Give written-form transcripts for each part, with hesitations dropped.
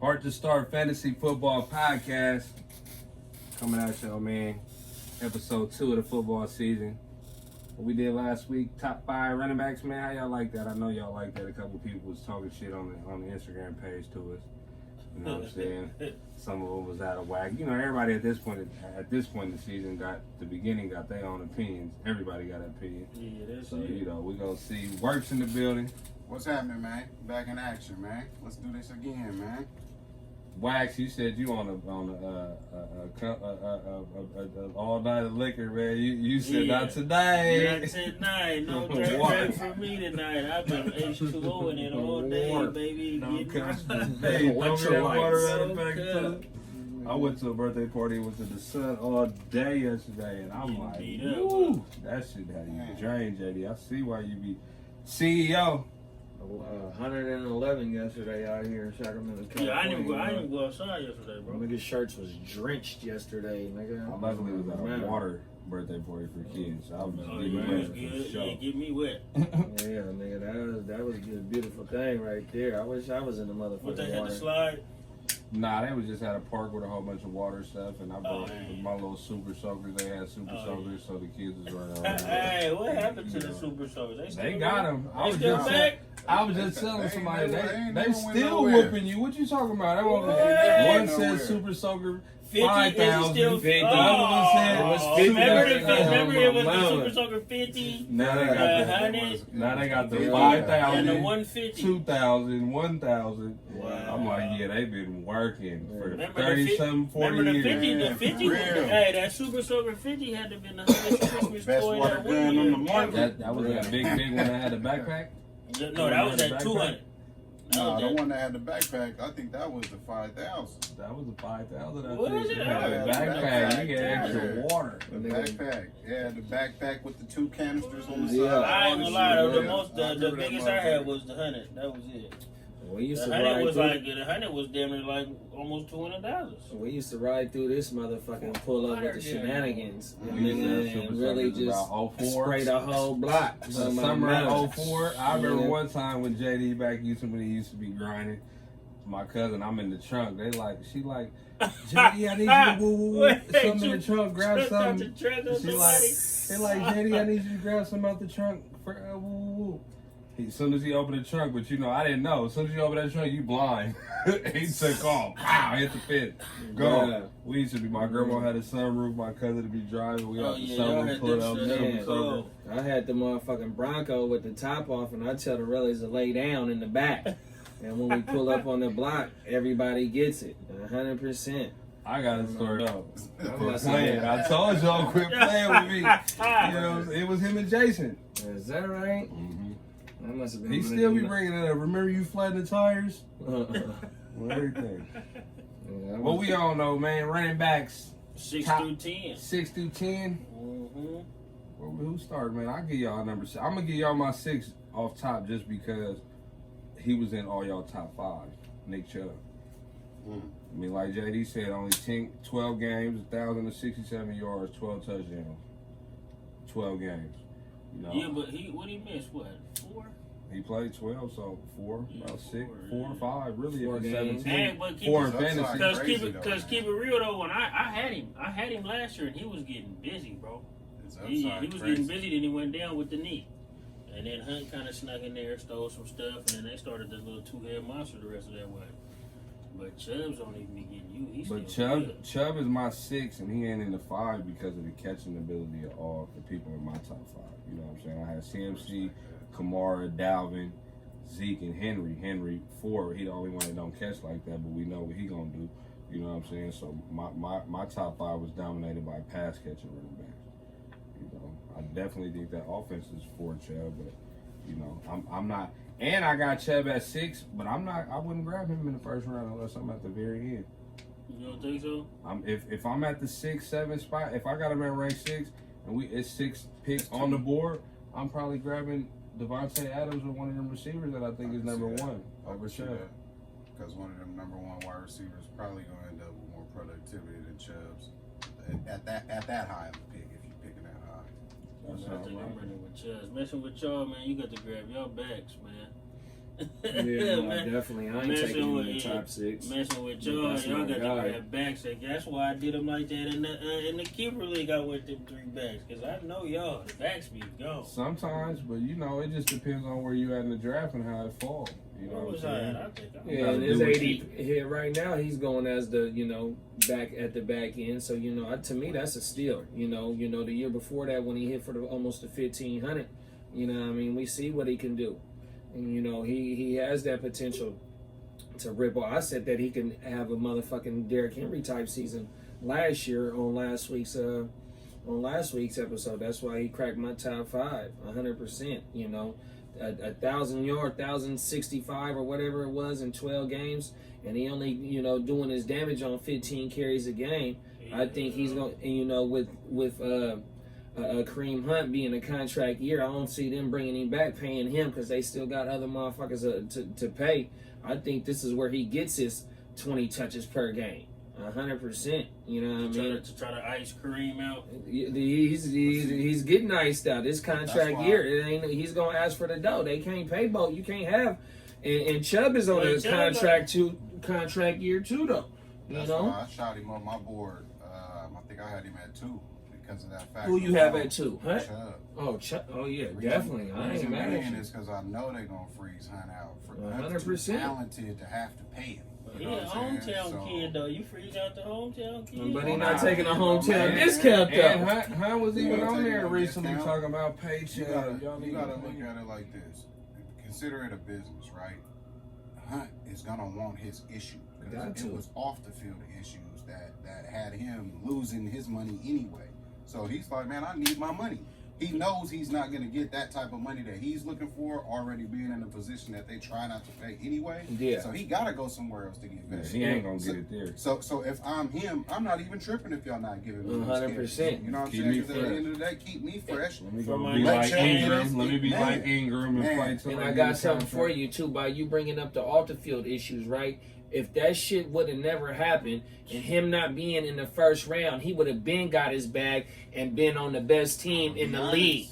Heart2Start Fantasy Football Podcast. Coming at y'all, man. Episode 2 of the football season. What we did last week, top 5 running backs, man. How y'all like that? I know y'all like that. A couple people was talking shit on the Instagram page to us. You know what I'm saying? Some of them was out of whack. You know, everybody at this point in the season got their own opinions. Everybody got an opinion. Yeah, that's so, it. you know, we gonna see Workz in the building. What's happening, man? Back in action, man. Let's do this again, man. Wax, you said you on a all night of liquor, man. You said not today. Not tonight. No drink for me tonight. I've been H2O in it all day, baby. Hey, throw me that water right back too. I went to a birthday party, went to the sun all day yesterday, and I'm like, woo, that shit had you drained, JD. I see why you be CEO. 111 yesterday out here in Sacramento, California. Yeah, I didn't go outside yesterday, bro. Niggas' shirts was drenched yesterday, nigga. I luckily was at a water birthday party for kids. So I was just getting wet for the show. Yeah, get me wet. Yeah, nigga, that was a beautiful thing right there. I wish I was in the motherfucking What, they water. had to slide? Nah, they was just at a park with a whole bunch of water stuff, and I brought my little super soakers. They had super soakers, so the kids was running around. Hey, what happened to the super soakers? They got them. I was just telling somebody they still nowhere. whooping you. What you talking about? One said super soker 5,000. 50. Remember it was the super soaker 50. Now they got the 5,000, and the 150, 2,000, 1,000. Wow. I'm like, yeah, they've been working for remember 30-something, 40 remember years. The 50, hey, that super soaker 50 had to have been the hottest Christmas Best toy water that gun on the market. That was that big one that had the backpack. No, that was at 200. No, the one that had the backpack, I think that was the 5,000. That was the 5,000. What was it? The backpack, you get extra water. The backpack, yeah, the backpack with the 2 canisters on the Yeah. side. I ain't gonna lie, the biggest I had was the 100. That was it. We used The to 100 ride was through. the 100 was damn near like almost $200. We used to ride through this motherfucker and pull up with the shenanigans and Super really Soakers just about 04. spray the whole block. The summer of 04. I remember one time when JD back when he used to be grinding. My cousin, I'm in the trunk. She like, JD, I need you to woo something in the trunk, grab something. They like, JD, I need you to grab something out the trunk for woo. As soon as he opened the trunk, but you know, I didn't know. As soon as you open that trunk, you blind. He took off. Pow, hit the pit. Go. Yeah. We used to be, my grandma had a sunroof, my cousin to be driving. We had the sunroof put up. I had the motherfucking Bronco with the top off, and I tell the relics to lay down in the back. And when we pull up on the block, everybody gets it. 100%. I got a story though. Quit playing. I told y'all quit playing with me. You know, it was him and Jason. Is that right? Mm-hmm. That must have been. He still be bringing it up. Remember you flattened the tires? Everything. Well, we all know, man. Running backs 6 through 10. 6 through 10. Mm-hmm. Well, who started, man? I'll give y'all a number 6. I'm gonna give y'all my 6 off top just because he was in all y'all top 5. Nick Chubb. I mean, like JD said, only 12 games, 1,067 yards, 12 touchdowns. 12 games. You know? Yeah, but what he missed? What, 4? He played 12, so 4, about 6, 4 or 5, really. 4 games. 17. But 4 in fantasy. Because keep it real though, when I had him last year and he was getting busy, bro. He was getting busy, then he went down with the knee. And then Hunt kind of snuck in there, stole some stuff, and then they started this little 2-head monster the rest of that way. But Chubb's don't even be getting you. Chubb is my 6, and he ain't in the 5 because of the catching ability of all the people in my top 5. You know what I'm saying? I had CMC, Kamara, Dalvin, Zeke, and Henry. Henry 4. He the only one that don't catch like that, but we know what he gonna do. You know what I'm saying? So my top 5 was dominated by pass catching running backs. You know, I definitely think that offense is for Chubb, but you know, I'm not. And I got Chubb at 6, but I wouldn't grab him in the first round unless I'm at the very end. You don't think so? If I'm at the 6, 7 spot, if I got him at rank 6 and it's 6 picks on the board, I'm probably grabbing Devontae Adams or one of them receivers that I think is number 1 over Chubb. Because one of them number 1 wide receivers probably going to end up with more productivity than Chubb's at that high of a pick if you're picking that high. I think I'm running with Chubbs. Messing with y'all, man, you got to grab y'all backs, man. Yeah, no, definitely. I ain't taking him in the top 6. Messing with y'all, y'all got to grab backs. That's why I did them like that in the keeper league. I went them 3 backs because I know y'all the backs be gone. Sometimes, but you know, it just depends on where you at in the draft and how it falls. You know what I'm saying? Yeah, and his 80 here right now, he's going as the back at the back end. So to me, that's a steal. The year before that when he hit for almost the 1,500, what I mean, we see what he can do. And, he has that potential to rip off. I said that he can have a motherfucking Derrick Henry type season last year on last week's episode. That's why he cracked my top 5, 100%. 1,000 yard, 1,065 or whatever it was in 12 games, and he only doing his damage on 15 carries a game. I think he's going. And with Kareem Hunt being a contract year, I don't see them bringing him back, paying him because they still got other motherfuckers to pay. I think this is where he gets his 20 touches per game, 100%. You know what I mean? To try to ice Kareem out. He's getting iced out. This contract year, he's gonna ask for the dough. They can't pay both. You can't have. And Chubb is on a contract year too, though. That's why I shot him on my board. I think I had him at 2. Because of that fact. Who you have at 2? Huh? Chubb. Oh, Chubb. Oh, yeah, definitely. I ain't mad at you. It's because I know they're going to freeze Hunt out. 100%. Too talented to have to pay him. He a hometown kid, though. You freeze out the hometown kid. But he not taking a hometown discount, though. And Hunt was even on there recently talking about paycheck. You got to look at it like this. Consider it a business, right? Hunt is going to want his issue. It was off the field issues that had him losing his money anyway. So he's like, man, I need my money. He knows he's not going to get that type of money that he's looking for, already being in a position that they try not to pay anyway. Yeah. So he got to go somewhere else to get paid. He ain't going to get it there. So if I'm him, I'm not even tripping if y'all not giving me 100%. You know what I'm saying? Because at the end of the day, keep me fresh. Let me be like Ingram. Let me be like Ingram and play till. And I got something for you, too, by you bringing up the off-the-field issues, right? If that shit would have never happened and him not being in the first round, he would have been got his bag and been on the best team in the league.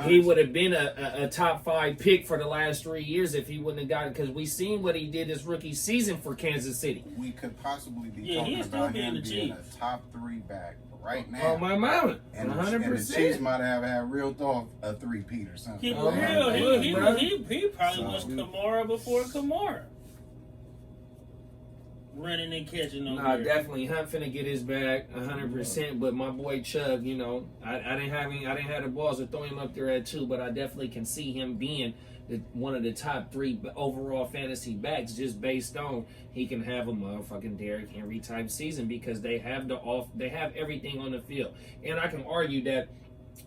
He would have been a top 5 pick for the last 3 years if he wouldn't have gotten, because we seen what he did his rookie season for Kansas City. We could possibly be talking about him being a top 3 back right now. Oh, my mama. And 100%. And the Chiefs might have had real thought a 3-peat or something. Keep it real. He probably was Kamara before Kamara. Running and catching over there. Definitely Hunt finna get his bag 100%. But my boy Chubb, I didn't have the balls to throw him up there at 2, but I definitely can see him being one of the top 3 overall fantasy backs, just based on he can have a motherfucking Derrick Henry type season because they have everything on the field, and I can argue that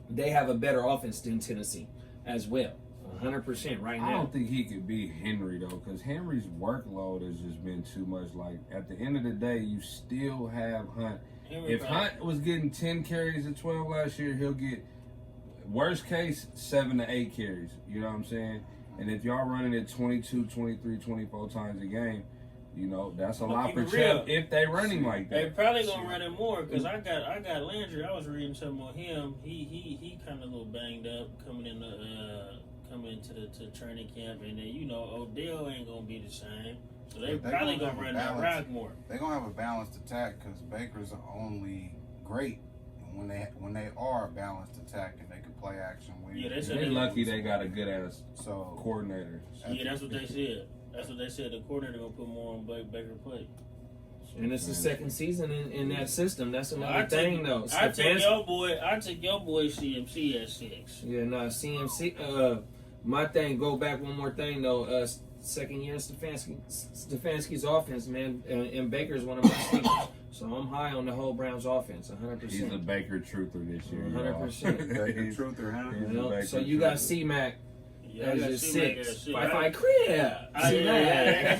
they have a better offense than Tennessee as well. 100% right now. I don't think he could beat Henry though, because Henry's workload has just been too much. Like at the end of the day, you still have Hunt. If Hunt was getting 10 carries at 12 last year, he'll get worst case 7 to 8 carries. You know what I'm saying? And if y'all running it 22, 23, 24 times a game, that's a lot for Chubb if they running like that. They probably gonna run it more because I got Landry. I was reading something on him. He kind of a little banged up coming into the training camp, and then Odell ain't gonna be the same, so they probably gonna run that rock more. They're gonna have a balanced attack because Baker's only great when they are a balanced attack and they can play action. They're lucky they got a good ass coordinator. Yeah, that's what they said. That's what they said. The coordinator gonna put more on Baker plate. And it's the second season in that system. That's another thing, though. I took your boy CMC at 6. Yeah, no, CMC. My thing, go back one more thing, though. Second year in Stefanski's offense, man. And Baker's one of my sleepers. So I'm high on the whole Browns offense, 100%. He's a Baker truther this year. 100%. Baker truther, huh? So you got C-Mac. Yeah, that's just 6. Fight crib. C-Mac.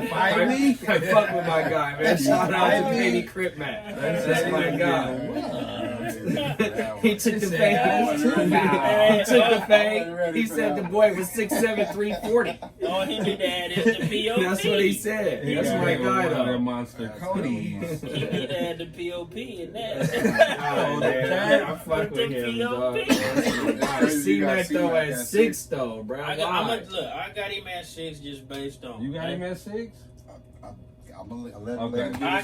You fight me? I fuck with my guy, man. Shout out to Baby Crip Mac. That's my guy. He took the fade. He took the fade. He said the boy was 6'7", 340. All he need to add is the POP. That's what he said. That's my guy, That though. monster Cody's. He need to add the POP in that. Oh, man, I fuck with him, dog. C-Mac though at 6 though, bro. I got him at 6 just based on. You got him at 6? Okay. I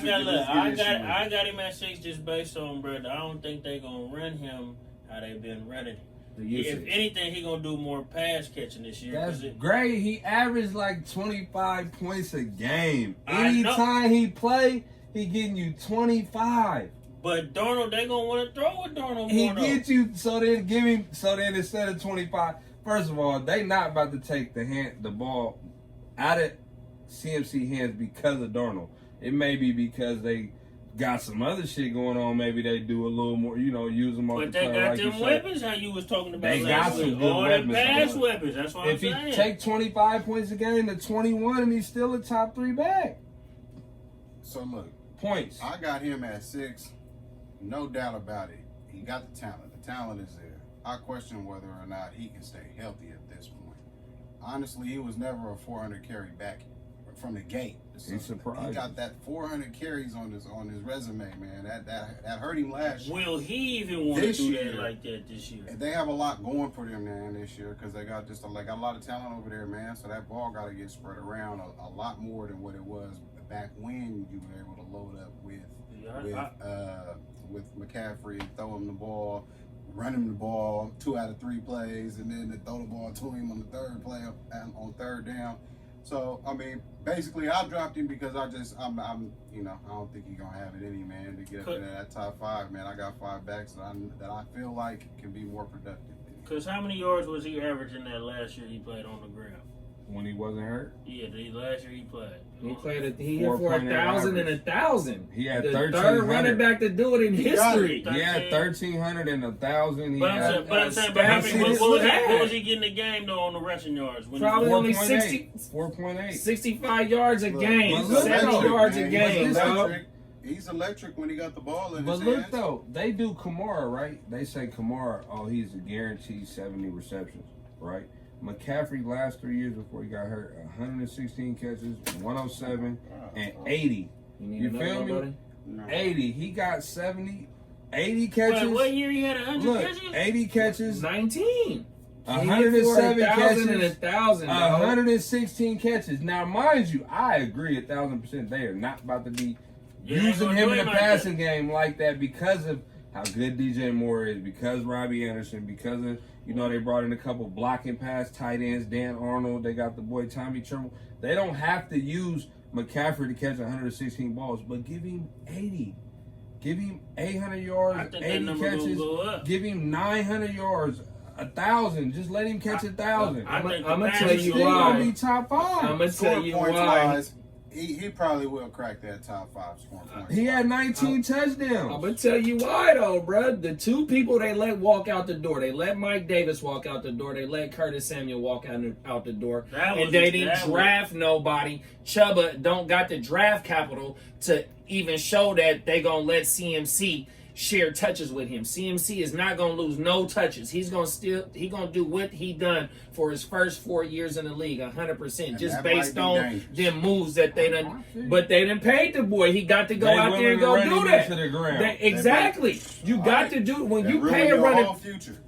got him at 6 just based on, bro. I don't think they gonna run him how they've been running him. If anything, he gonna do more pass catching this year. That's great. He averaged like 25 points a game. Anytime he play, he getting you 25. But Darnold, they gonna want to throw with Darnold. He gets you, so then instead of 25, first of all, they not about to take the ball out of CMC hands because of Darnold. It may be because they got some other shit going on. Maybe they do a little more, use them off the play. But they got like them weapons, how you was talking about they last got some week. good All weapons. the pass weapons, that's what I'm saying. If he take 25 points a game to 21 and he's still a top 3 back. So look. Points. I got him at 6. No doubt about it. He got the talent. The talent is there. I question whether or not he can stay healthy at this point. Honestly, he was never a 400 carry back from the gate. So he's surprised. He got that 400 carries on his resume, man. That hurt him last year. Will he even want to do that like that this year? They have a lot going for them, man, this year because they got got a lot of talent over there, man. So that ball got to get spread around a lot more than what it was back when you were able to load up with McCaffrey and throw him the ball, run him the ball 2 out of 3 plays, and then they throw the ball to him on the 3rd play on 3rd down. So I mean, basically, I dropped him because I don't think he's gonna have it in him, man, to get up into that top 5, man. I got 5 backs that I feel like can be more productive. Because how many yards was he averaging that last year he played on the ground? When he wasn't hurt? Yeah, last year he played. He hit for 1,000 and 1,000. He had the 1,300. third running back to do it in history. He had 1,300 and 1,000. But I'm saying, what was he getting a game though on the rushing yards? Probably only 4.8. 65 yards a game. 70 yards a game, dog. He's electric when he got the ball in his hands. But look though, they do Kamara, right? They say Kamara, he's a guaranteed 70 receptions, right? McCaffrey last 3 years before he got hurt, 116 catches, 107, and 80. You feel me? No. 80. He got 70, 80 catches. Wait, what year he had 100 catches? 80 catches. 19. 107 catches. And 1,000. 116 catches. Now, mind you, I agree 1,000%. They are not about to be using him in the passing game like that because of how good DJ Moore is, because Robbie Anderson, because of, they brought in a couple blocking pass tight ends, Dan Arnold. They got the boy Tommy Tremble. They don't have to use McCaffrey to catch 116 balls, but give him 80. Give him 800 yards, 80 catches. Give him 900 yards, 1,000. Just let him catch 1,000. I'm going to tell you why. Gonna be top 5. I'm going to tell you why. He probably will crack that top 5 scoring points. He had 19 touchdowns. I'm going to tell you why, though, bro. The 2 people they let walk out the door. They let Mike Davis walk out the door. They let Curtis Samuel walk out the door. And they didn't draft nobody. Chuba don't got the draft capital to even show that they going to let CMC share touches with him. CMC is not going to lose no touches. He's going to do what he done for his first 4 years in the league, 100%, just based on them moves that they done. But they done paid the boy. He got to go out there and go do that. Exactly. You got to do when you pay a running.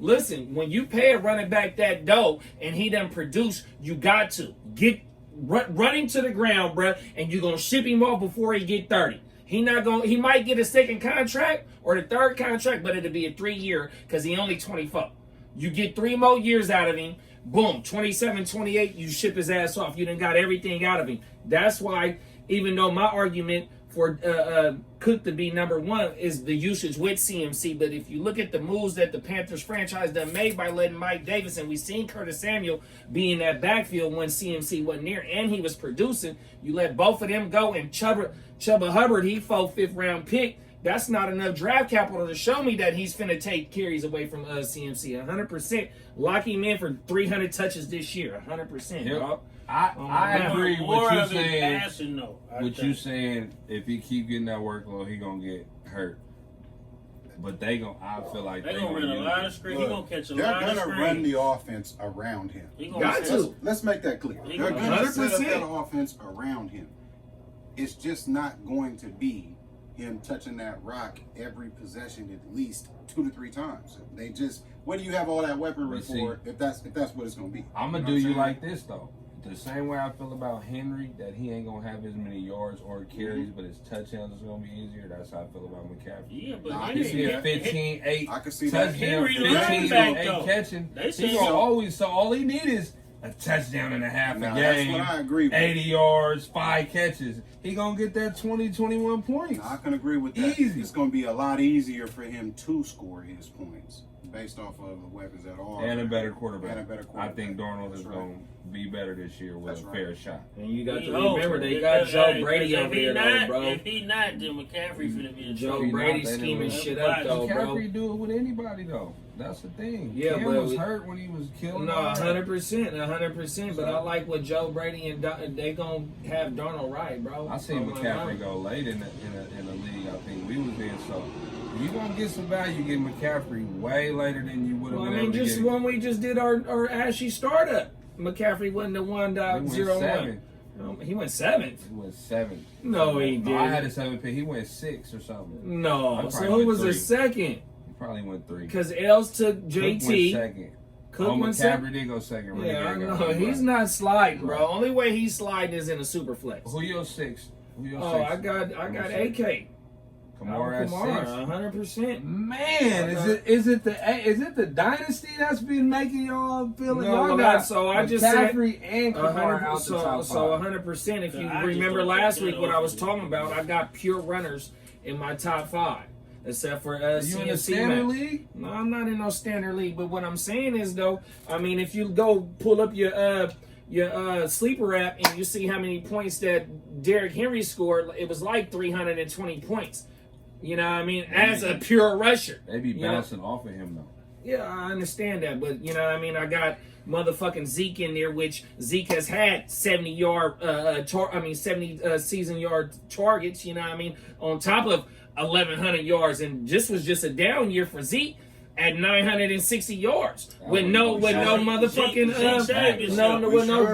Listen, when you pay a running back that dough and he done produce, you got to get running to the ground, bruh, and you're gonna ship him off before he get 30. He might get a second contract or the 3rd contract, but it'll be a 3-year because he only 24. You get 3 more years out of him. Boom, 27, 28, you ship his ass off. You done got everything out of him. That's why, even though my argument for Cook to be number 1 is the usage with CMC, but if you look at the moves that the Panthers franchise done made by letting Mike Davis, and we seen Curtis Samuel be in that backfield when CMC wasn't near and he was producing, you let both of them go, and Chuba Hubbard, he 4th, 5th round pick. That's not enough draft capital to show me that he's finna take carries away from CMC. 100%. Lock him in for 300 touches this year. 100%. Yep. I agree with what you saying. Passing, you saying, if he keep getting that workload, he gonna get hurt. But I feel like they gonna run a lot of screens. He gonna catch a lot of screens. They're gonna run the offense around him. Let's make that clear. They're gonna set up that offense around him. It's just not going to be him touching that rock every possession at least 2 to 3 times. They just, what do you have all that weaponry for if that's what it's gonna be? I'm gonna do you like this though. The same way I feel about Henry, that he ain't gonna have as many yards or carries, but his touchdowns is gonna be easier. That's how I feel about McCaffrey. Yeah, but I can see a 15-8 I can see touchdown, 15-8 catching. He gonna always. So all he need is a touchdown and a half a game. That's what I agree with. 80 yards, 5 catches. He gonna get that 20, 21 points. I can agree with that. Easy. It's gonna be a lot easier for him to score his points based off of the weapons that are and a better quarterback. I think Darnold is going to be better this year with a fair shot. And you got to remember, they got Joe Brady over there, though, bro. If he not, then McCaffrey finna be Joe Brady scheming shit up, though, bro. McCaffrey do it with anybody, though. That's the thing. Yeah, Cam was hurt when he was killed. No, 100%. But I like what Joe Brady and they gonna have Darnold right, bro. I seen McCaffrey go late in the league. I think we was in, so you gonna get some value. Get McCaffrey way later than you would have. Well, I mean, just when we just did our Ashley startup, McCaffrey wasn't the 1.01. He went 7th. He went 7th. No, he didn't. I had a 7 pick. He went 6 or something. No, so who was the second? Probably went 3. Because Els took JT. Cook went second. McCaffrey did go second. Yeah, I know. He's not sliding, bro. Only way he's sliding is in a super flex. Who your 6? I got AK. Kamara at 6. 100%. Man, is it the dynasty that's been making y'all feel it? No, got so I just said McCaffrey and Kamara out the top 5. So 100%. If you remember last week what I was talking about, I got pure runners in my top 5. Except for you in the standard league? No, I'm not in no standard league. But what I'm saying is, though, I mean, if you go pull up your sleeper app and you see how many points that Derrick Henry scored, it was like 320 points. You know what I mean? As a pure rusher. They be bouncing off of him, though. Yeah, I understand that. But, you know what I mean? I got motherfucking Zeke in there, which Zeke has had 70 season yard targets, you know what I mean? On top of 1,100 yards, and this was just a down year for Zeke at 960 yards with no motherfucking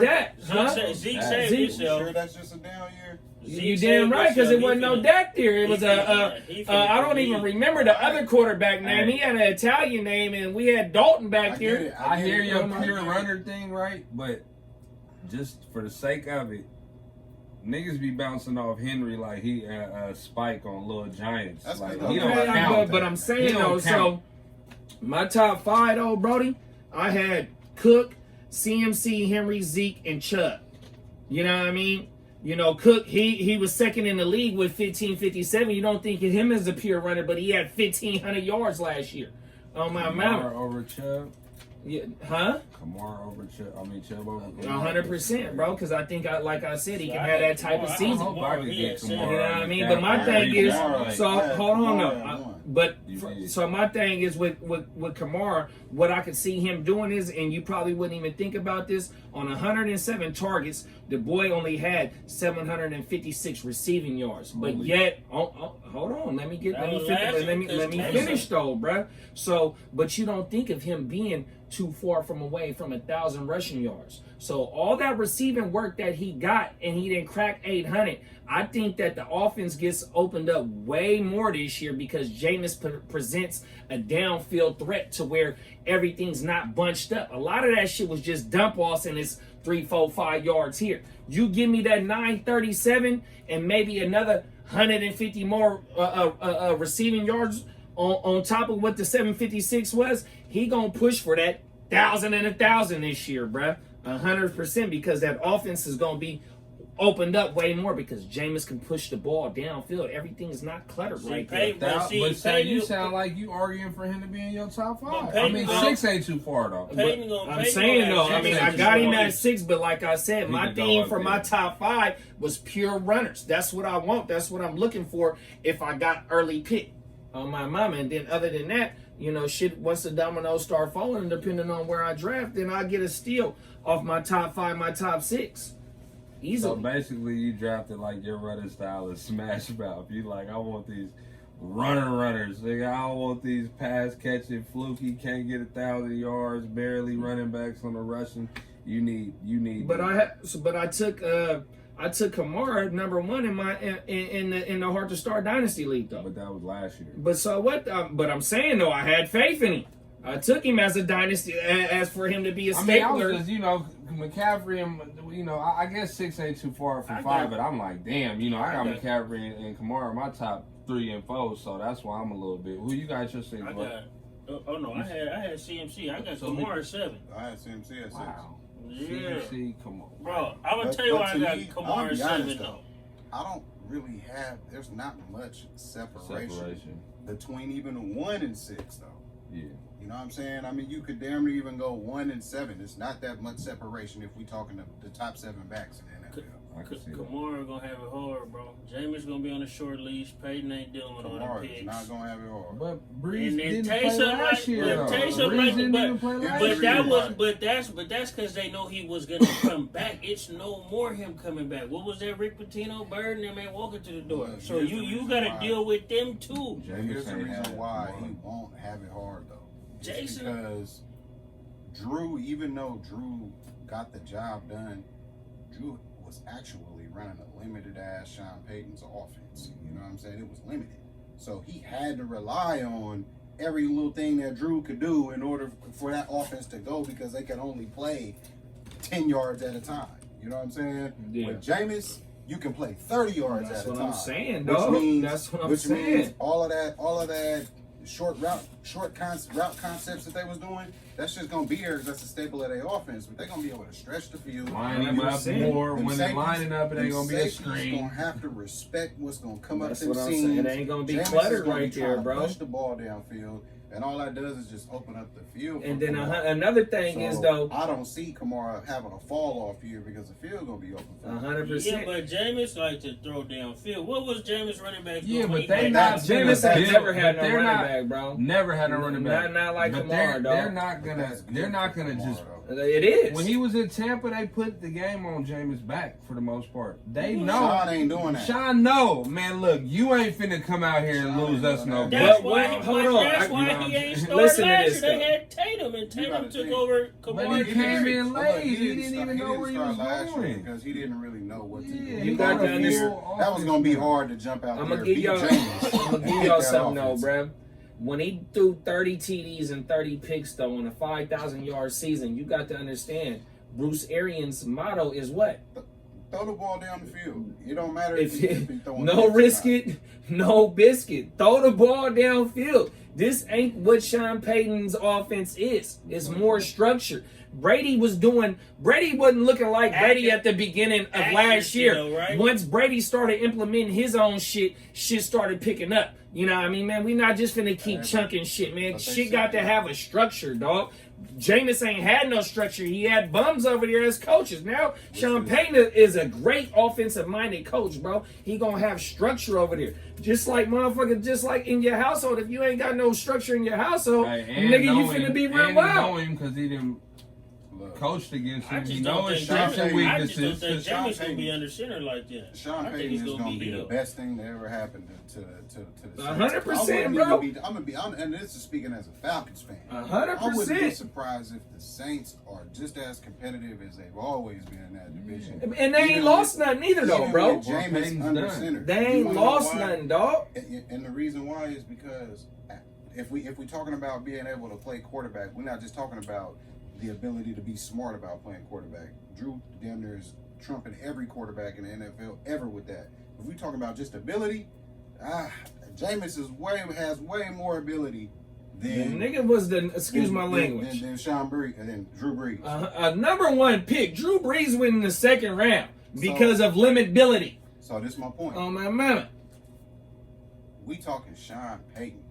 Dak. Zeke saved himself. Sure, that's just a down year. You damn right, because it wasn't no Dak there. It was I don't even remember the other quarterback name. He had an Italian name, and we had Dalton back there. I hear your pure runner thing, right? But just for the sake of it, niggas be bouncing off Henry like he a spike on Little Giants. That's like he don't count. But I'm saying though, so my top 5 though, Brody, I had Cook, CMC, Henry, Zeke, and Chubb. You know what I mean? You know, Cook, he was second in the league with 1557. You don't think of him as a pure runner, but he had 1,500 yards last year. Oh my Kamara over Chubb. Yeah, huh? Kamara over Chubb. I mean Chubb over. 100%, bro. Because I think, like I said, he can have that type of season. I hope I can get Kamara. You know what I mean? But my thing is, so hold on now. So my thing is with Kamara, what I could see him doing is, and you probably wouldn't even think about this, on 107 targets, the boy only had 756 receiving yards. But yet, hold on, let me finish though, bro. So, but you don't think of him being too far from away from 1,000 rushing yards. So all that receiving work that he got, and he didn't crack 800. I think that the offense gets opened up way more this year because Jameis presents a downfield threat to where everything's not bunched up. A lot of that shit was just dump offs and it's 3, 4, 5 yards here. You give me that 937 and maybe another 150 more receiving yards on top of what the 756 was, he gonna push for that 1,000 and 1,000 this year, bruh. 100%, because that offense is gonna be opened up way more because Jameis can push the ball downfield. Everything is not cluttered right there. But you sound like you arguing for him to be in your top 5. I mean, 6 ain't too far though. I'm saying though, I mean, I got him at 6, but like I said, my theme for my top 5 was pure runners. That's what I want. That's what I'm looking for if I got early pick on my mama. And then other than that, you know, shit, once the dominoes start falling, depending on where I draft, then I get a steal off my top 5, my top 6. Easily. So basically, you drafted like your running style is smash mouth. You like, I want these runners. Nigga, I don't want these pass catching, fluky, can't get 1,000 yards, barely running backs on the rushing. You need. But I took Kamara #1 in my in the Heart2Start Dynasty League though. But that was last year. But so what? But I'm saying though, I had faith in him. I took him as a dynasty, as for him to be a stapler. I was just, McCaffrey and, I guess 6 ain't too far from 5, but I'm like, damn, I got McCaffrey and Kamara in my top 3 and 4, so that's why I'm a little bit. Who you got your 6? I had CMC. I got Kamara 7. I had CMC at 6. Wow. Yeah. CMC, come on. Bro, I'm going to tell you why I got Kamara 7, though. I don't really there's not much separation between even 1 and 6, though. Yeah. You know what I'm saying? I mean, you could damn near even go 1 and 7. It's not that much separation if we talking the top 7 backs in the NFL. Kamara gonna have it hard, bro. Jameis gonna be on a short leash. Peyton ain't dealing with all the picks. Kamara's not gonna have it hard. But Breeze didn't play last year. But that's because they know he was gonna come back. It's no more him coming back. What was that? Rick Pitino, Bird, and them ain't walking to the door. Well, so you gotta deal with them too. Here's the reason why he won't have it hard though. It's because Drew, even though Drew got the job done, Drew was actually running a limited ass Sean Payton's offense. You know what I'm saying? It was limited. So he had to rely on every little thing that Drew could do in order for that offense to go because they could only play 10 yards at a time. You know what I'm saying? Yeah. With Jameis, you can play 30 yards at a time. That's what I'm saying, dog. That's what I'm saying. Which means all of that route concepts that they was doing, that's just gonna be here because that's a staple of their offense. But they're gonna be able to stretch the field, line him up more. When they're lining up, it ain't gonna be a screen. Gonna have to respect what's gonna come up That's to the what I'm scene. saying. It ain't gonna be cluttered right there, bro. Push the ball downfield, and all that does is just open up the field. And then another thing is though, I don't see Kamara having a fall off here because the field gonna be open. 100%. Yeah, but Jameis like to throw downfield. What was Jameis running back? Yeah, but they not. Jameis has never had no running back, bro. Never had a running back. Not like Kamara, dog. They're not gonna just. It is. When he was in Tampa, they put the game on Jameis back for the most part. They know. Sean ain't doing that. Sean, no, man. Look, you ain't finna come out here and lose us no. That's game. why. Hold on. That's why he ain't started Listen to last this, year. They had Tatum, and Tatum took over. But he came in late. He didn't even know where he was going because he didn't really know what to do. You got to understand. That was gonna be hard to jump out. I'm gonna give y'all something though, bruh. When he threw 30 TDs and 30 picks, though, in a 5,000-yard season, you got to understand, Bruce Arians' motto is what? Throw the ball down the field. It don't matter if you're throwing no risk it, no biscuit. Throw the ball downfield. This ain't what Sean Payton's offense is. It's more structured. Brady wasn't looking like Brady at the beginning of last year. Though, right? Once Brady started implementing his own shit started picking up. You know what I mean, man? We not just finna keep chunking shit, man. Shit got to have a structure, dog. Jameis ain't had no structure. He had bums over there as coaches. Now, Sean Payton is a great offensive-minded coach, bro. He gonna have structure over there. Just like in your household. If you ain't got no structure in your household, nigga, you finna be real wild. Know him because he didn't coached against him. He knows his strengths and weaknesses. I just don't think Jameis gonna be under center like that. Sean Payton is gonna be the best thing that ever happened to the 100%, bro. And this is speaking as a Falcons fan. 100%. I wouldn't be surprised if the Saints are just as competitive as they've always been in that division. And they ain't lost nothing either, though, bro. Jameis under center. They ain't lost nothing, dog. And the reason why is because if we talking about being able to play quarterback, we're not just talking about the ability to be smart about playing quarterback. Drew damn near is trumping every quarterback in the NFL ever with that. If we talking about just ability, Jameis has way more ability than the nigga was excuse my language. Than Sean Brees and then Drew Brees. Number 1 pick. Drew Brees went in the second round because of limitability. So this is my point. Oh my mama. We talking Sean Payton.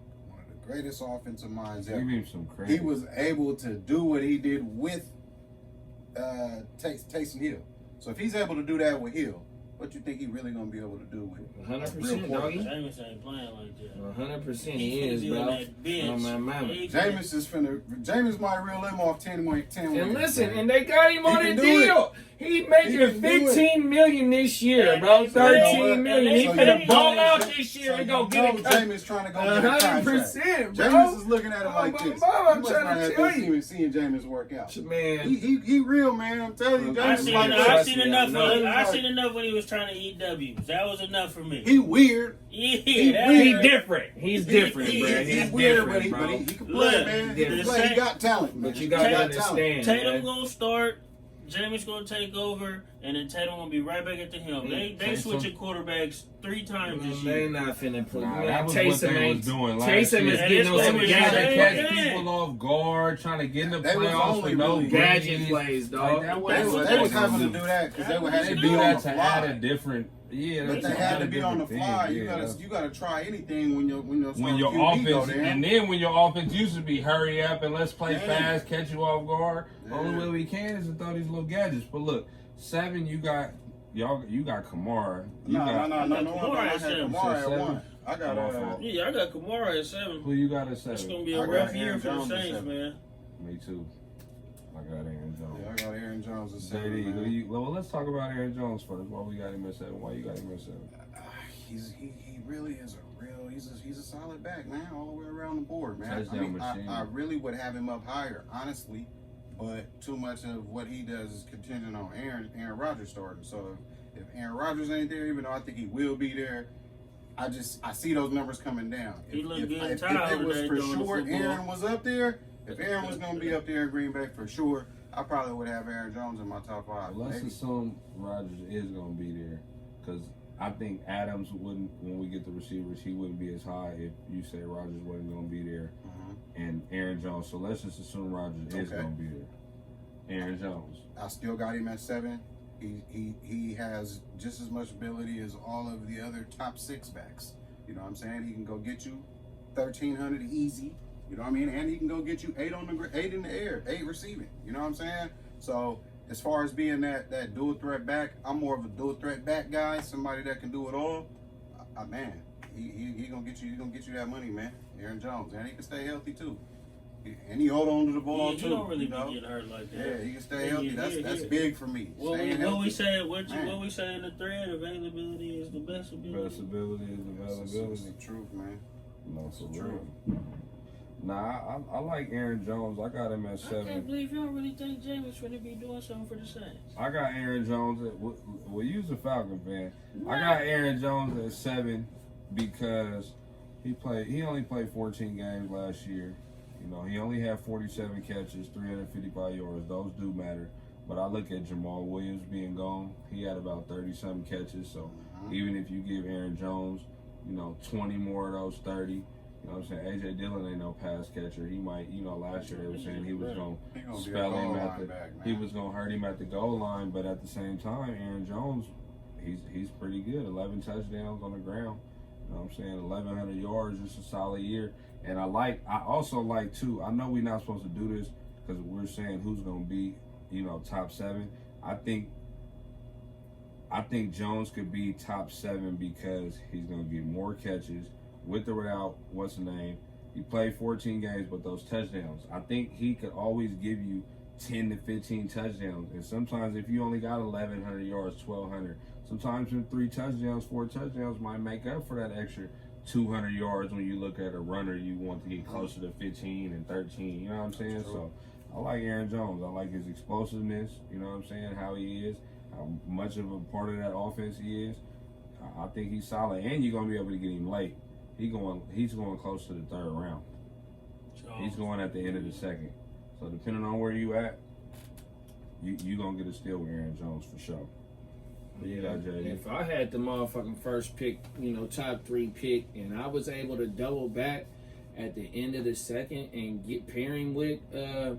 Greatest offensive minds ever. Give him some credit. He was able to do what he did with Taysom Hill. So if he's able to do that with Hill, what you think he really gonna be able to do with 100%, doggy? Jameis ain't playing like that. 100% he is, bro. Oh my mama. Jameis might reel him off 10 And listen, and they got him on a deal. He making 15 million this year, bro. 13 million. He finna ball out this year and go get it. Jameis trying to go get a contract. 100%, bro. Jameis is looking at it like this. I'm trying to tell you. Seeing Jameis work out. Man, he real, man. I'm telling you, I Jameis seen enough when he was trying to eat W's. That was enough for me. He weird. Yeah, he's different. He's different, bro. He's weird, but he can play, man. He can play. He got talent, but you gotta understand. Tatum gonna start. Jameis gonna take over, and then Tatum gonna be right back at the helm. They switching quarterbacks 3 times this year. They not finna put. That was what they was doing last Taysom year. is getting on some Trying to gadget catch people off guard, trying to get in the playoffs with no gadget plays, dog. They was having to do that because they would have to do be on that the to add a fly. different. Yeah, But they had to be on the fly. You gotta try anything when your offense, and then when your offense used to be hurry up and let's play fast, catch you off guard. Only way we can is to throw these little gadgets. But look, 7, you got Kamara. No. I had Kamara at 1. I got I got Kamara at 7. Who you got at 7? It's gonna be a rough year for the Saints, man. Me too. I got Aaron Jones. Yeah, I got Aaron Jones at 7. JD, well, let's talk about Aaron Jones first. Why we got him at 7? Why you got him at 7? He really is he's a solid back, man, all the way around the board, man. I really would have him up higher, honestly, but too much of what he does is contingent on Aaron Rodgers starting. So if Aaron Rodgers ain't there, even though I think he will be there, I see those numbers coming down. He looked good. If it was for sure Aaron was up there, if Aaron was going to be up there in Green Bay for sure, I probably would have Aaron Jones in my top 5. Let's assume Rodgers is going to be there, because I think Adams wouldn't, when we get the receivers, he wouldn't be as high if you say Rodgers wasn't going to be there, and Aaron Jones. So let's just assume Rodgers is going to be there. Aaron Jones. I still got him at 7. He has just as much ability as all of the other top 6 backs. You know what I'm saying? He can go get you 1,300 easy. You know what I mean? And he can go get you 8 in the air, 8 receiving. You know what I'm saying? So as far as being that dual threat back, I'm more of a dual threat back guy, somebody that can do it all. Man, he gonna get you that money, man. Aaron Jones, and he can stay healthy too. And he hold on to the ball too. He don't really be getting hurt like that. Yeah, he can stay healthy. That's big for me. What we say in the thread, availability is the best ability. Best ability is availability. That's the truth, man. No, for real. Nah, I like Aaron Jones. I got him at 7. I can't believe you don't really think Jameis going to be doing something for the Saints. I got Aaron Jones at, well, you's a Falcon fan. I got Aaron Jones at 7 because he only played 14 games last year. You know, he only had 47 catches, 355 yards. Those do matter. But I look at Jamal Williams being gone. He had about 30-something catches. So even if you give Aaron Jones, 20 more of those 30, you know what I'm saying? A.J. Dillon ain't no pass catcher. He might, last year they were saying he was going to spell him he was going to hurt him at the goal line. But at the same time, Aaron Jones, he's pretty good. 11 touchdowns on the ground. You know what I'm saying? 1,100 yards, just a solid year. And I also like too, I know we're not supposed to do this because we're saying who's going to be, top 7. I think Jones could be top 7 because he's going to get more catches. With or without, what's the name? He played 14 games, but those touchdowns, I think he could always give you 10 to 15 touchdowns. And sometimes if you only got 1,100 yards, 1,200, sometimes in 3 touchdowns, 4 touchdowns might make up for that extra 200 yards when you look at a runner you want to get closer to 15 and 13. You know what I'm saying? So I like Aaron Jones. I like his explosiveness. You know what I'm saying? How he is, how much of a part of that offense he is. I think he's solid, and you're going to be able to get him late. He's going close to the 3rd round. He's going at the end of the 2nd. So depending on where you at, you gonna get a steal with Aaron Jones for sure. Yeah, if I had the motherfucking first pick, top 3 pick, and I was able to double back at the end of the 2nd and get pairing with a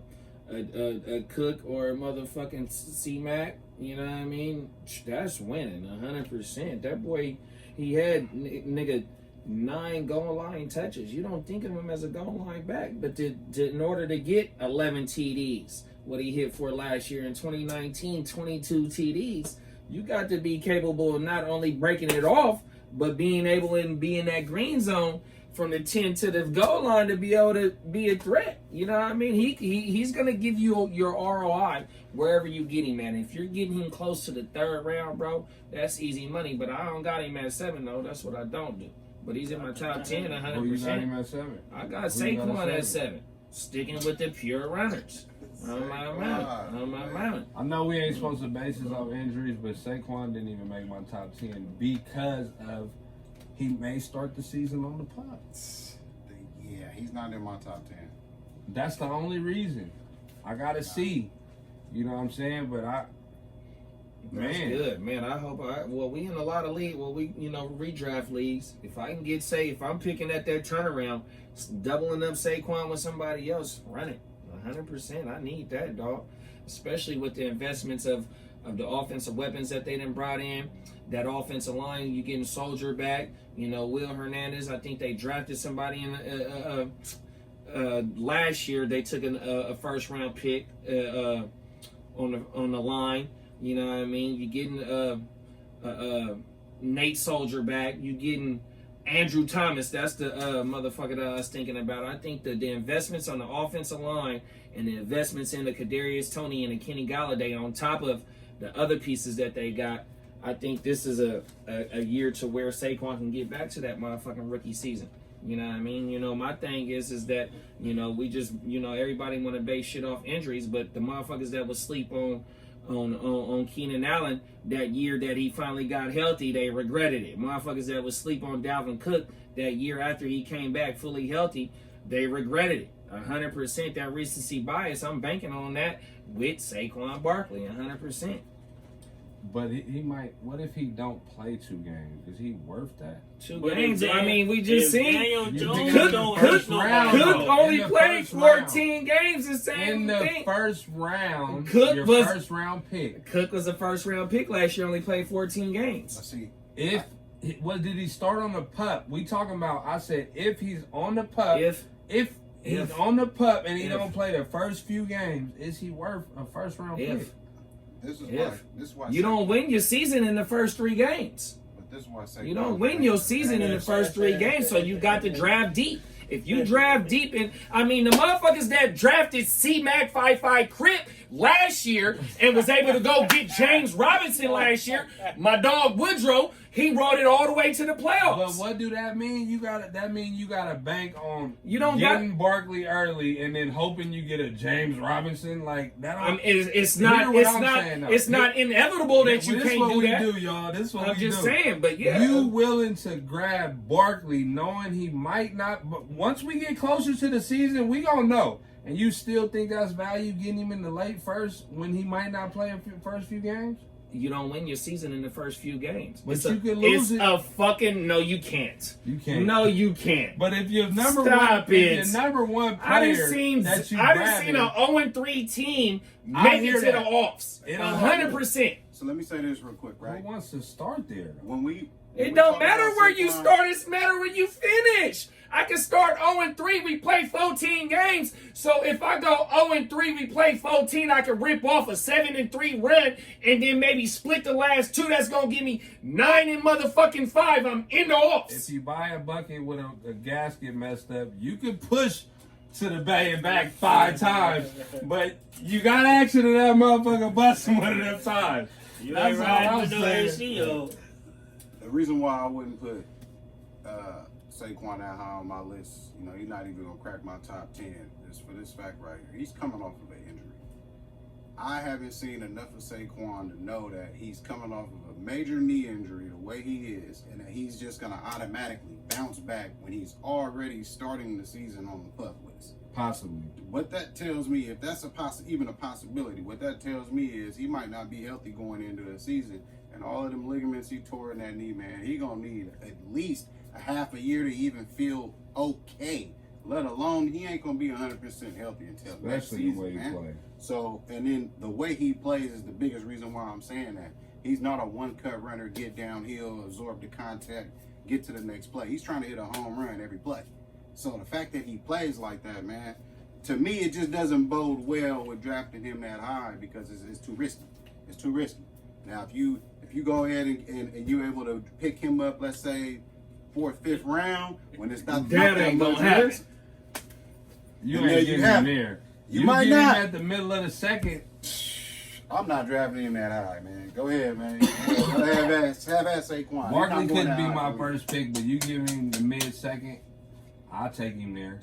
Cook or a motherfucking C-Mac, you know what I mean? That's winning 100%. That boy, he had nigga 9 goal line touches. You don't think of him as a goal line back, but in order to get 11 TDs, what he hit for last year in 2019, 22 TDs, you got to be capable of not only breaking it off, but being able to be in that green zone from the 10 to the goal line to be able to be a threat. You know what I mean? He's gonna give you your ROI wherever you get him, man. If you're getting him close to the 3rd round, bro, that's easy money. But I don't got him at 7 though. That's what I don't do. But he's in my top 10, 100%. Who you got him at 7? I got Saquon at 7. Sticking with the pure runners. On my mountain. I know we ain't supposed to base this off injuries, but Saquon didn't even make my top 10 because of he may start the season on the pup. Yeah, he's not in my top 10. That's the only reason. I gotta see. You know what I'm saying? But That's good, man. I hope we in a lot of leagues. Well, we redraft leagues. If I can get if I'm picking at that turnaround, doubling up Saquon with somebody else, run it 100%. I need that, dog. Especially with the investments of the offensive weapons that they done brought in. That offensive line, you getting Soldier back. Will Hernandez. I think they drafted somebody in last year. They took a 1st round pick on the line. You know what I mean? You getting Nate Soldier back. You getting Andrew Thomas. That's the motherfucker that I was thinking about. I think the investments on the offensive line and the investments in the Kadarius Toney and the Kenny Galladay on top of the other pieces that they got, I think this is a year to where Saquon can get back to that motherfucking rookie season. You know what I mean? My thing is that, we just, everybody want to base shit off injuries, but the motherfuckers that would sleep on Keenan Allen that year that he finally got healthy, they regretted it. Motherfuckers that would sleep on Dalvin Cook that year after he came back fully healthy, they regretted it. 100% that recency bias, I'm banking on that with Saquon Barkley, 100%. But he might. What if he don't play 2 games? Is he worth that? 2 games. I mean, we just seen Cook only played 14 games. The same in the thing. first round. First round pick. Cook was a 1st round pick last year. Only played 14 games. Let's see. What did he start on the pup? We talking about? I said if he's on the pup. If he's on the pup and he don't play the first few games, is he worth a 1st round pick? This is why you don't win your season in the first 3 games. But this is why you don't win your season in the first 3 games, so you got to draft deep. If you draft deep, the motherfuckers that drafted C-Mac 5-5 Crip last year and was able to go get James Robinson last year, my dog Woodrow, he brought it all the way to the playoffs. But what do that mean? That means you got to bank on getting Barkley early and then hoping you get a James Robinson like that. It's not inevitable that you can't do that. This is what we do, y'all. This is what we do. I'm just saying, but yeah. You willing to grab Barkley knowing he might not, but once we get closer to the season, we gonna know. And you still think that's value getting him in the late first when he might not play in the first few games? You don't win your season in the first few games. But you could lose it. No, you can't. You can't. No, you can't. But if you're number one player I've seen an 0-3 team make it to the offs. 100%. So let me say this real quick, right? Who wants to start there? It don't matter where you start, it's matter where you finish. I can start 0-3, we play 14 games. So if I go 0-3, we play 14, I can rip off a 7-3 run and then maybe split the last 2. That's going to give me 9 and motherfucking 5. I'm in the offs. If you buy a bucket with a gasket messed up, you can push to the bay and back 5 times. But you got action in that motherfucker busting one of them times. That's all I'm saying. The reason why I wouldn't put Saquon that high on my list, he's not even gonna crack my top 10. Is for this fact right here. He's coming off of an injury. I haven't seen enough of Saquon to know that he's coming off of a major knee injury the way he is, and that he's just gonna automatically bounce back when he's already starting the season on the pup list. Possibly. What that tells me, if that's even a possibility, what that tells me is he might not be healthy going into the season, and all of them ligaments he tore in that knee, man, he gonna need at least a half a year to even feel okay. Let alone he ain't gonna be 100% healthy until next season, the way he man. plays. So, and then the way he plays is the biggest reason why I'm saying that. He's not a one-cut runner, get downhill, absorb the contact, get to the next play. He's trying to hit a home run every play. So the fact that he plays like that, man, to me it just doesn't bode well with drafting him that high because it's too risky. It's too risky. Now, if you go ahead and you're able to pick him up, let's say 4th, 5th round, when it's not That ain't gonna happen. You And there ain't you getting have him it. there. You You might get him not. at the middle of the second. I'm not drafting him that high, man. Go ahead, man. have at Saquon. Barkley couldn't be my first pick, but you give him the mid-second, I'll take him there.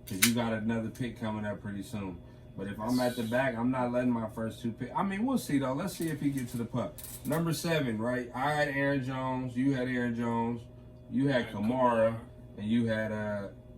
Because you got another pick coming up pretty soon. But if I'm at the back, I'm not letting my first 2 pick. I mean, we'll see, though. Let's see if he gets to the puck. Number 7, right? I had Aaron Jones. You had Aaron Jones. You had Kamara. And you had,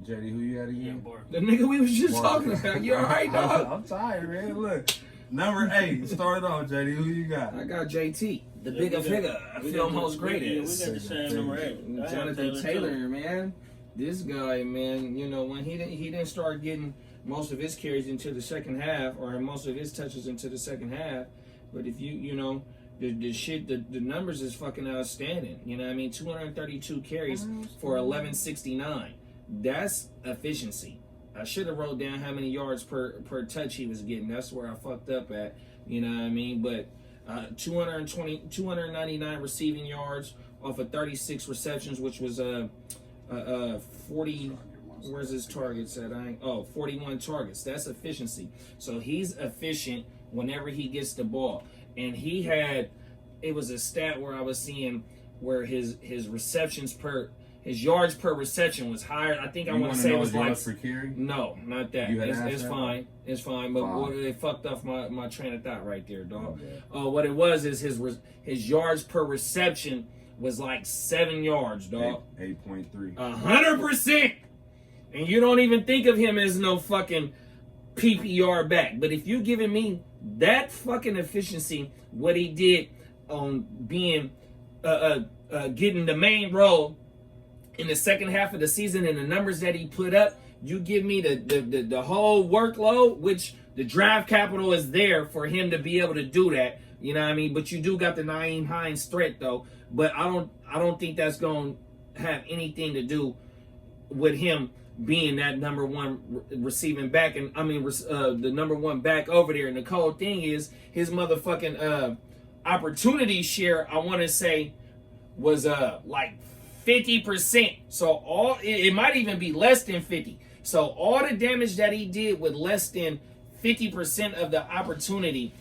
JD, who you had again? The nigga we was just Barkley. talking about. You all right, dog? I'm tired, man. Look. Number 8. Start off, JD. Who you got? I got JT, the bigger figure. I feel most greatest. We got the same number 8. Jonathan Taylor, man. This guy, man, you know, when he didn't start getting most of his carries into the second half, or most of his touches into the second half, but if you know, the numbers is fucking outstanding. You know what I mean? 232 carries for 1169. That's efficiency. I should have wrote down how many yards per touch he was getting. That's where I fucked up at. You know what I mean? But 299 receiving yards off of 36 receptions, which was 40. Where's his targets at? 41 targets. That's efficiency. So he's efficient whenever he gets the ball. And he had, it was a stat where I was seeing where his receptions his yards per reception was higher. I think I want to say it was like, for carry? no, not that. You had It's that? fine. It's fine. But Fine. it fucked off my train of thought right there, dog. Okay. What it was is his yards per reception was like 7 yards, dog. 8.3. 100%. And you don't even think of him as no fucking PPR back. But if you're giving me that fucking efficiency, what he did on being getting the main role in the second half of the season and the numbers that he put up, you give me the whole workload, which the draft capital is there for him to be able to do that. You know what I mean? But you do got the Nyheim Hines threat though. But I don't think that's going to have anything to do with him being that number 1 receiving back, and I mean the number 1 back over there. And the cold thing is his motherfucking opportunity share, I want to say, was like 50%. So it might even be less than 50. So all the damage that he did with less than 50% of the opportunity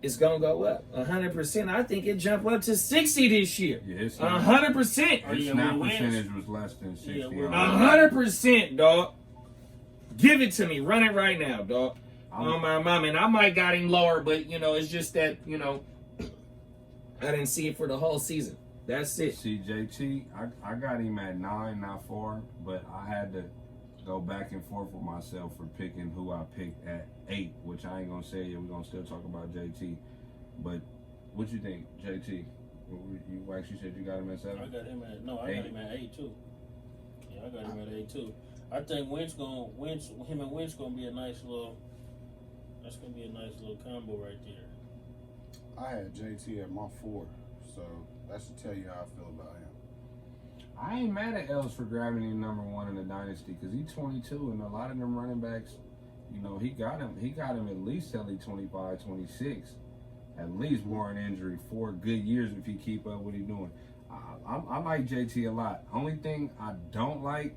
is gonna go up 100%. I think it jumped up to 60 this year. Yeah, it's 100%. His snap percentage was less than 60. 100%, dog. Give it to me. Run it right now, dog. On my mom, and I might got him lower, but you know, it's just that, you know, I didn't see it for the whole season. That's it. See, JT, I got him at 9, not 4, but I had to go back and forth with myself for picking who I picked at 8, which I ain't gonna say yet. We're gonna still talk about JT. But what you think, JT? You actually said you got him at 7? I got him at got him at 8 too. Yeah, I got him at 8 too. I think him and Wentz gonna be a nice little. That's gonna be a nice little combo right there. I had JT at my 4, so that should tell you how I feel about him. I ain't mad at Els for grabbing him number 1 in the dynasty because he's 22, and a lot of them running backs, you know, he got him at least till he 25, 26. At least more an injury, 4 good years if he keep up what he's doing. I like JT a lot. Only thing I don't like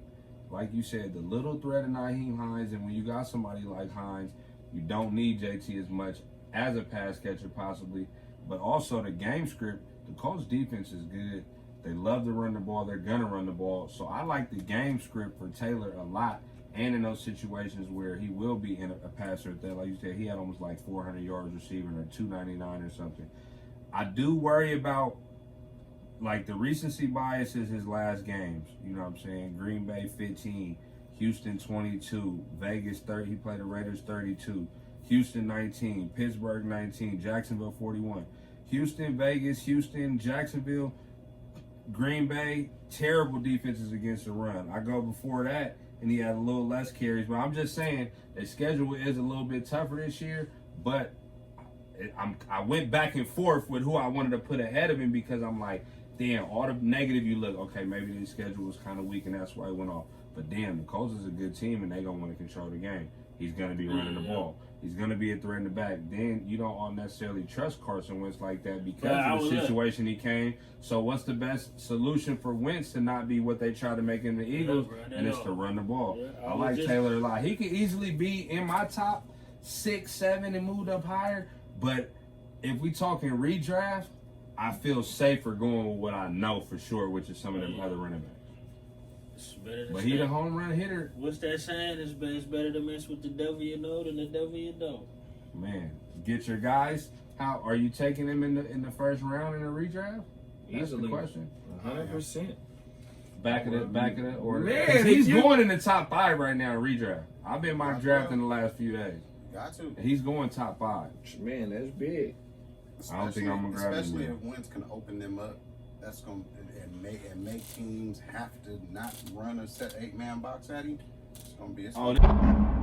you said, the little threat of Nyheim Hines, and when you got somebody like Hines, you don't need JT as much as a pass catcher possibly, but also the game script. The Colts defense is good. They love to run the ball. They're going to run the ball. So I like the game script for Taylor a lot. And in those situations where he will be in a passer, that, like you said, he had almost like 400 yards receiving or 299 or something. I do worry about, like, the recency bias is his last games. You know what I'm saying? Green Bay 15, Houston 22, Vegas 30. He played the Raiders 32, Houston 19, Pittsburgh 19, Jacksonville 41. Houston, Vegas, Houston, Jacksonville, Green Bay, terrible defenses against the run. I go before that, and he had a little less carries. But I'm just saying, the schedule is a little bit tougher this year. But I went back and forth with who I wanted to put ahead of him because I'm like, damn, all the negative you look, okay, maybe the schedule was kind of weak, and that's why he went off. But damn, the Colts is a good team, and they're going to want to control the game. He's going to be running the ball. He's going to be a threat in the back. Then you don't necessarily trust Carson Wentz like that because Yeah, of the situation he came. So what's the best solution for Wentz to not be what they try to make in the Eagles? And it's to run the ball. Yeah, I like Taylor a lot. He could easily be in my top 6, 7 and moved up higher. But if we talking redraft, I feel safer going with what I know for sure, which is some of them other running backs. But he the home run hitter. What's that saying? It's better to mess with the devil you know than the devil you don't. Man, get your guys. How are you taking them in the first round in a redraft? That's Easily. the question. 100%. Back of the order. Man, He's going in the top 5 right now in redraft. I've been mock drafting the last few days. Got to. He's going top 5. Man, that's big. I don't think I'm gonna grab him. Especially yet. if Wentz can open them up. That's gonna and make teams have to not run a set 8-man box at him. It's gonna be.